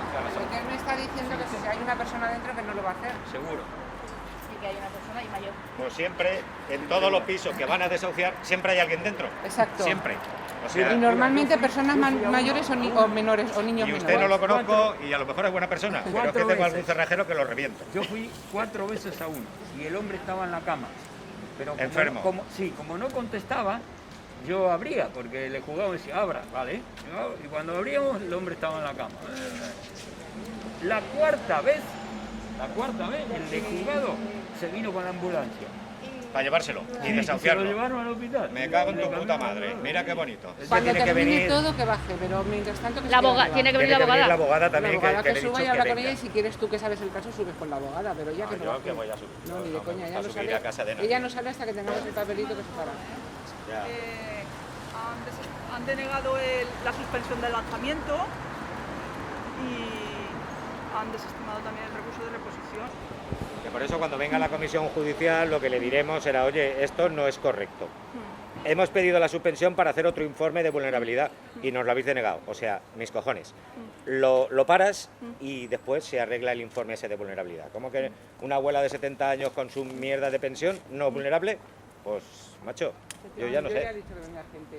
Porque él me está diciendo que si hay una persona dentro que no lo va a hacer. Seguro. Sí, que hay una persona y mayor. Pues siempre, en todos los pisos que van a desahuciar, siempre hay alguien dentro. Exacto. Siempre. O sea, Y normalmente personas mayores o menores o niños y menores. usted no lo conozco y a lo mejor es buena persona, pero es que tengo algún cerrajero que lo reviento. Yo fui 4 veces a uno y el hombre estaba en la cama. Pero Enfermo. Como no contestaba, yo abría, porque le jugaba y decía, abra, ¿vale? Y cuando abríamos, el hombre estaba en la cama. La cuarta vez, el de juzgado se vino con la ambulancia. Para llevárselo y Y se lo desahuciarlo. llevaron al hospital. Me cago en tu puta madre. Mira qué bonito. Cuando Tiene que termine venir todo que baje, pero mientras tanto que La abogada, tiene que venir la abogada. la abogada La también, abogada que le he suba y dicho habla que con ella venga. y si quieres tú que sabes el caso subes con la abogada, pero ella que no yo baje. que voy a subir. No, ni de coña, ella a no subir sale. a casa de nadie. Ella no sale hasta que tengamos el papelito que se para. Ya. Han denegado la suspensión del lanzamiento y han desestimado también el recurso de reposición. Que por eso cuando venga la comisión judicial lo que le diremos será, oye, esto no es correcto. Hemos pedido la suspensión para hacer otro informe de vulnerabilidad y nos lo habéis denegado. O sea, mis cojones. Lo paras y después se arregla el informe ese de vulnerabilidad. ¿Cómo que una abuela de 70 años con su mierda de pensión no es vulnerable? Pues, macho, yo ya no Yo ya he sé. dicho que venga gente.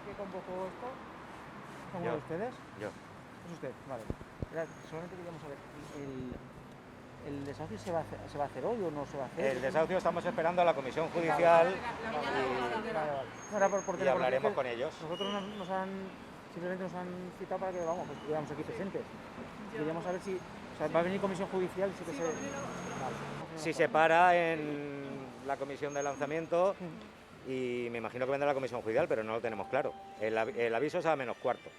¿Que convocó esto? ¿Son uno Yo. de ustedes? Yo. Es usted, vale. Solamente queríamos saber, ¿el desahucio se va a hacer hoy o no se va a hacer? El desahucio estamos esperando a la comisión judicial Vale, vale. No, era por y teléfono, hablaremos es que con ellos. Nosotros simplemente nos han citado para que vamos, pues, estuviéramos aquí presentes. Queríamos saber si va a venir comisión judicial y sí que se... Vale. Si se para en la comisión de lanzamiento y me imagino que vendrá la comisión judicial, pero no lo tenemos claro. El aviso es a -4.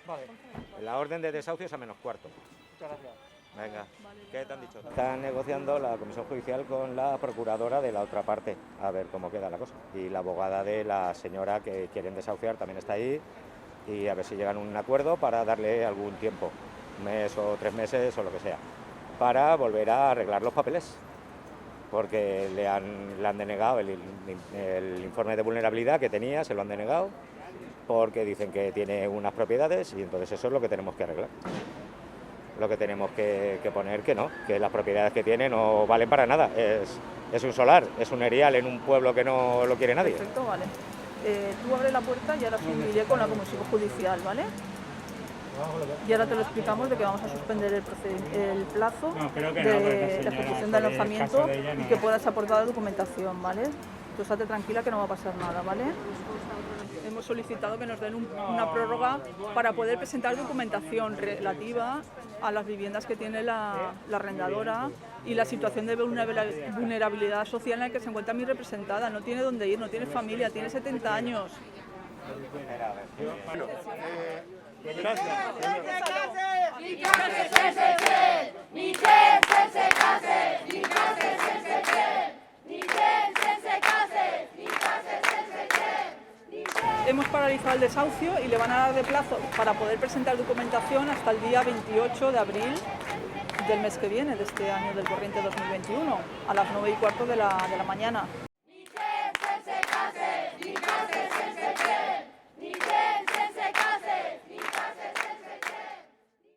Vale, La orden de desahucio es a -4. muchas gracias. Venga, ¿qué te han dicho? Están negociando la comisión judicial con la procuradora de la otra parte, a ver cómo queda la cosa. Y la abogada de la señora que quieren desahuciar también está ahí y a ver si llegan a un acuerdo para darle algún tiempo, un mes o 3 meses o lo que sea, para volver a arreglar los papeles. Porque le han denegado el informe de vulnerabilidad que tenía, se lo han denegado, porque dicen que tiene unas propiedades y entonces eso es lo que tenemos que arreglar. Lo que tenemos que poner que no, que las propiedades que tiene no valen para nada. Es un solar, es un erial en un pueblo que no lo quiere nadie. Perfecto, vale. Tú abres la puerta y ahora seguiré con la comisión judicial, ¿vale? Y ahora te lo explicamos de que vamos a suspender el plazo de la ejecución del lanzamiento y que puedas aportar la documentación, ¿vale? Tú estate tranquila que no va a pasar nada, ¿vale? Hemos solicitado que nos den una prórroga para poder presentar documentación relativa a las viviendas que tiene la arrendadora y la situación de vulnerabilidad social en la que se encuentra mi representada. No tiene dónde ir, no tiene familia, tiene 70 años. Hemos paralizado el desahucio y le van a dar de plazo para poder presentar documentación hasta el día 28 de abril del mes que viene, de este año del corriente 2021, a las 9:15 de la mañana.